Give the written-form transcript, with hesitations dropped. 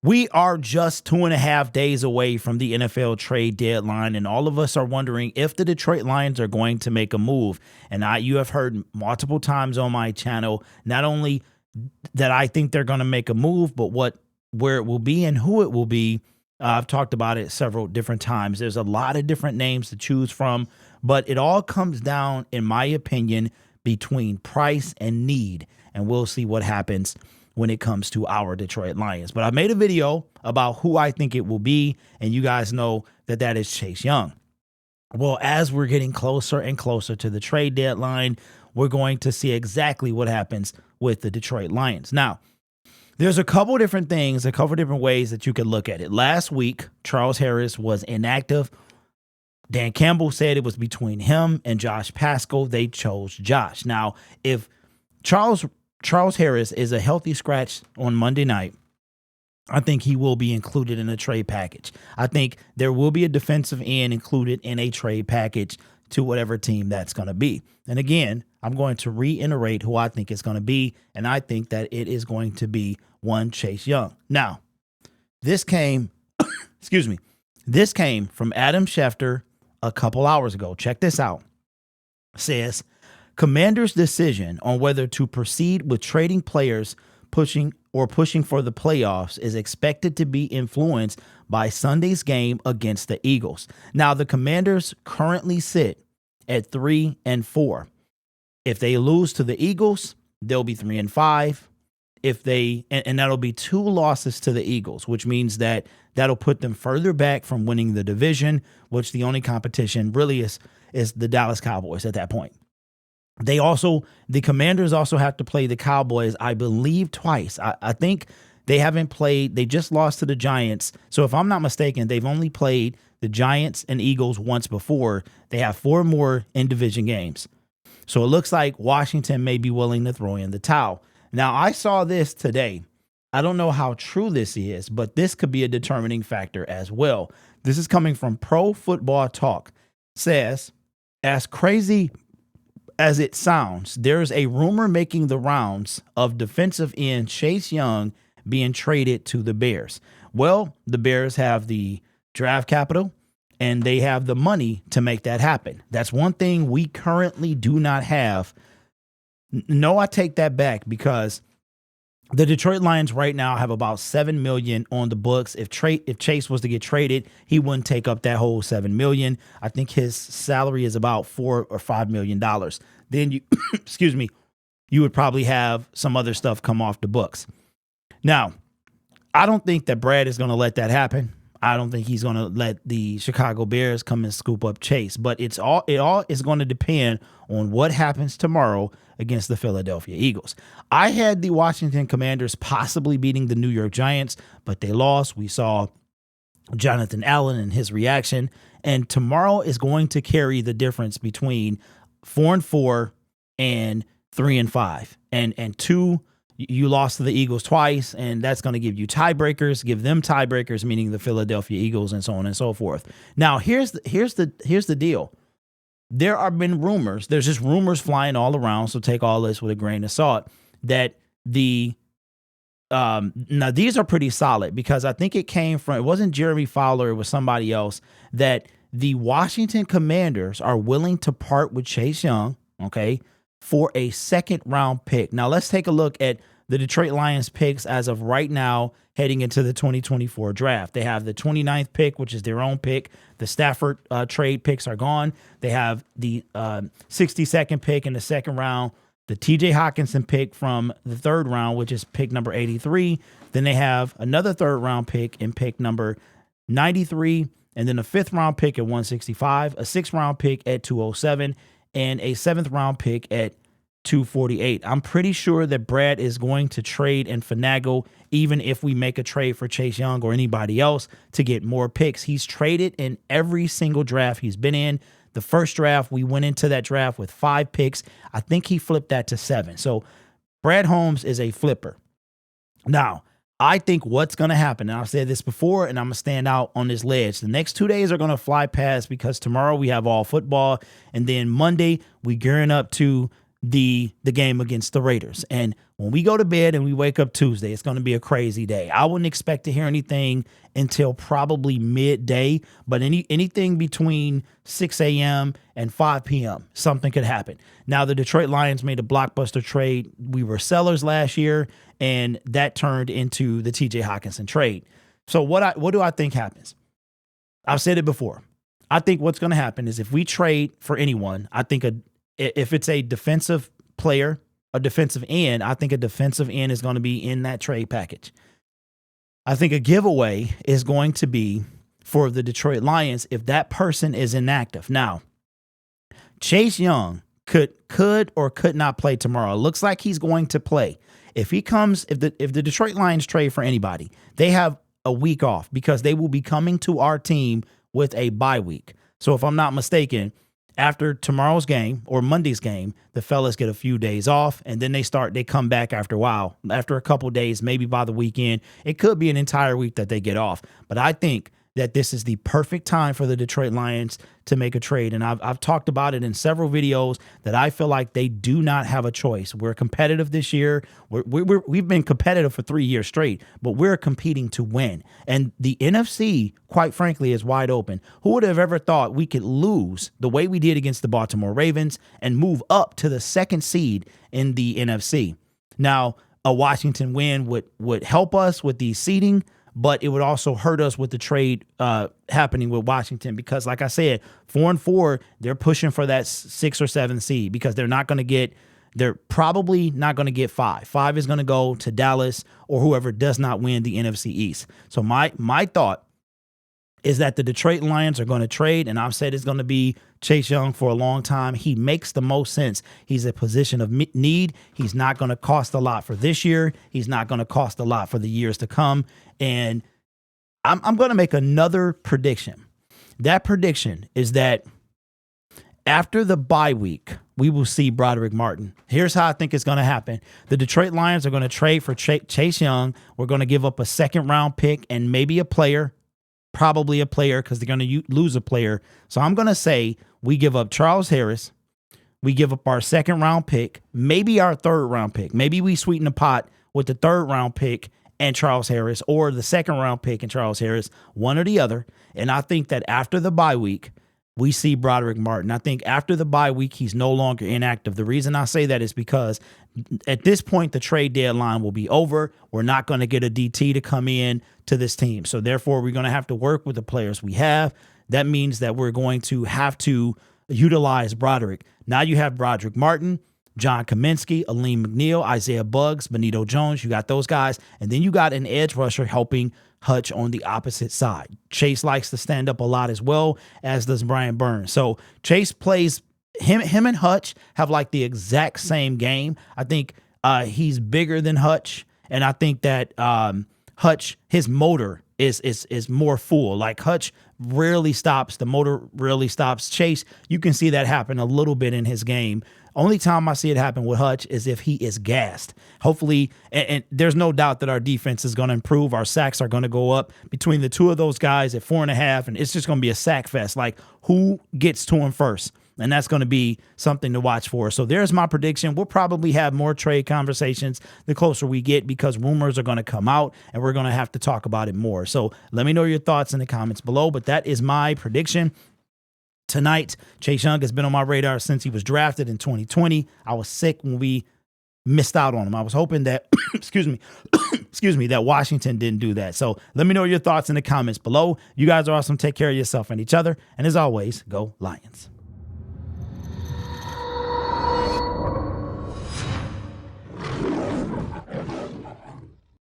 We are just 2.5 days away from the NFL trade deadline, and all of us are wondering if the Detroit Lions are going to make a move. And you have heard multiple times on my channel, not only that I think they're going to make a move, but where it will be and who it will be. I've talked about it several different times. There's a lot of different names to choose from, but it all comes down, in my opinion, between price and need. And we'll see what happens when it comes to our Detroit Lions. But I made a video about who I think it will be, and you guys know that that is Chase Young. Well, as we're getting closer and closer to the trade deadline, we're going to see exactly what happens with the Detroit Lions. Now, there's a couple different things, a couple different ways that you can look at it. Last week, Charles Harris was inactive. Dan Campbell said it was between him and Josh Pascal. They chose Josh. Now, if Charles Harris is a healthy scratch on Monday night, I think he will be included in a trade package. I think there will be a defensive end included in a trade package to whatever team that's going to be. And again, I'm going to reiterate who I think it's going to be, and I think that it is going to be one Chase Young. Now, this came, this came from Adam Schefter a couple hours ago. Check this out. It says, Commanders' decision on whether to proceed with trading players pushing for the playoffs is expected to be influenced by Sunday's game against the Eagles. Now, the Commanders currently sit at 3-4. If they lose to the Eagles, they'll be 3-5. And that'll be 2 losses to the Eagles, which means that'll put them further back from winning the division, which the only competition really is the Dallas Cowboys at that point. The Commanders also have to play the Cowboys, I believe, twice. I think they haven't played. They just lost to the Giants. So if I'm not mistaken, they've only played the Giants and Eagles once before. They have 4 more in division games. So it looks like Washington may be willing to throw in the towel. Now, I saw this today. I don't know how true this is, but this could be a determining factor as well. This is coming from Pro Football Talk. It says, as crazy as it sounds, there's a rumor making the rounds of defensive end Chase Young being traded to the Bears. Well, the Bears have the draft capital and they have the money to make that happen. That's one thing we currently do not have. No, I take that back, because the Detroit Lions right now have about $7 million on the books. If Chase was to get traded, he wouldn't take up that whole $7 million. I think his salary is about $4 or $5 million. Then you would probably have some other stuff come off the books. Now, I don't think that Brad is going to let that happen. I don't think he's going to let the Chicago Bears come and scoop up Chase. But it all is going to depend on what happens tomorrow against the Philadelphia Eagles. I had the Washington Commanders possibly beating the New York Giants, but they lost. We saw Jonathan Allen and his reaction. And tomorrow is going to carry the difference between 4-4 and 3-5. And 2, you lost to the Eagles twice, and that's going to give you tiebreakers, give them tiebreakers, meaning the Philadelphia Eagles, and so on and so forth. Now, here's the deal. There have been rumors. There's just rumors flying all around, so take all this with a grain of salt, that now these are pretty solid, because I think it wasn't Jeremy Fowler, it was somebody else, that the Washington Commanders are willing to part with Chase Young, okay, for a 2nd-round pick. Now, let's take a look at the Detroit Lions picks as of right now heading into the 2024 draft. They have the 29th pick, which is their own pick. The Stafford trade picks are gone. They have the 62nd pick in the 2nd round, the TJ Hawkinson pick from the 3rd round, which is pick number 83. Then they have another 3rd-round pick in pick number 93, and then a 5th-round pick at 165, a 6th-round pick at 207, and a 7th-round pick at 248. I'm pretty sure that Brad is going to trade and finagle, even if we make a trade for Chase Young or anybody else, to get more picks. He's traded in every single draft he's been in. The first draft, we went into that draft with 5 picks. I think he flipped that to 7. So Brad Holmes is a flipper. Now, I think what's going to happen, and I've said this before, and I'm going to stand out on this ledge. The next 2 days are going to fly past, because tomorrow we have all football, and then Monday we gearing up to the game against the Raiders. And when we go to bed and we wake up Tuesday, it's going to be a crazy day. I wouldn't expect to hear anything until probably midday, but anything between 6 a.m. and 5 p.m., something could happen. Now, the Detroit Lions made a blockbuster trade. We were sellers last year, and that turned into the TJ Hockenson trade. So what do I think happens? I've said it before. I think what's going to happen is if we trade for anyone, I think if it's a defensive player, a defensive end, I think a defensive end is going to be in that trade package. I think a giveaway is going to be for the Detroit Lions if that person is inactive. Now, Chase Young could or could not play tomorrow. It looks like he's going to play. If he comes, if the Detroit Lions trade for anybody, they have a week off because they will be coming to our team with a bye week. So if I'm not mistaken, after tomorrow's game or Monday's game, the fellas get a few days off, and then they come back after a while, after a couple days, maybe by the weekend. It could be an entire week that they get off. But I think that this is the perfect time for the Detroit Lions to make a trade. And I've talked about it in several videos that I feel like they do not have a choice. We're competitive this year. We've been competitive for 3 years straight, but we're competing to win. And the NFC, quite frankly, is wide open. Who would have ever thought we could lose the way we did against the Baltimore Ravens and move up to the second seed in the NFC? Now, a Washington win would help us with the seeding, but it would also hurt us with the trade happening with Washington because, like I said, 4-4, they're pushing for that 6 or 7 seed because they're probably not going to get 5. 5 is going to go to Dallas or whoever does not win the NFC East. So my thought is that the Detroit Lions are going to trade, and I've said it's going to be Chase Young for a long time. He makes the most sense. He's a position of need. He's not going to cost a lot for this year. He's not going to cost a lot for the years to come. And I'm going to make another prediction. That prediction is that after the bye week, we will see Broderick Martin. Here's how I think it's going to happen. The Detroit Lions are going to trade for Chase Young. We're going to give up a second-round pick and maybe a player, probably a player because they're going to lose a player. So I'm going to say we give up Charles Harris. We give up our second-round pick, maybe our third-round pick. Maybe we sweeten the pot with the third-round pick and Charles Harris, or the second-round pick and Charles Harris, one or the other. And I think that after the bye week, we see Broderick Martin. I think after the bye week, he's no longer inactive. The reason I say that is because at this point, the trade deadline will be over. We're not going to get a DT to come in to this team. So therefore, we're going to have to work with the players we have. That means that we're going to have to utilize Broderick. Now you have Broderick Martin, John Kaminsky, Aleem McNeil, Isaiah Buggs, Benito Jones. You got those guys. And then you got an edge rusher helping Hutch on the opposite side. Chase likes to stand up a lot as well, as does Brian Burns. So Chase plays, him and Hutch have like the exact same game. I think he's bigger than Hutch. And I think that Hutch, his motor is more full. Like Hutch rarely stops. The motor rarely stops. Chase, you can see that happen a little bit in his game. Only time I see it happen with Hutch is if he is gassed. Hopefully, and there's no doubt that our defense is going to improve. Our sacks are going to go up between the two of those guys at 4.5, and it's just going to be a sack fest. Like, who gets to him first? And that's going to be something to watch for. So there's my prediction. We'll probably have more trade conversations the closer we get because rumors are going to come out and we're going to have to talk about it more. So let me know your thoughts in the comments below. But that is my prediction. Tonight, Chase Young has been on my radar since he was drafted in 2020. I was sick when we missed out on him. I was hoping that, excuse me, that Washington didn't do that. So let me know your thoughts in the comments below. You guys are awesome. Take care of yourself and each other. And as always, go Lions.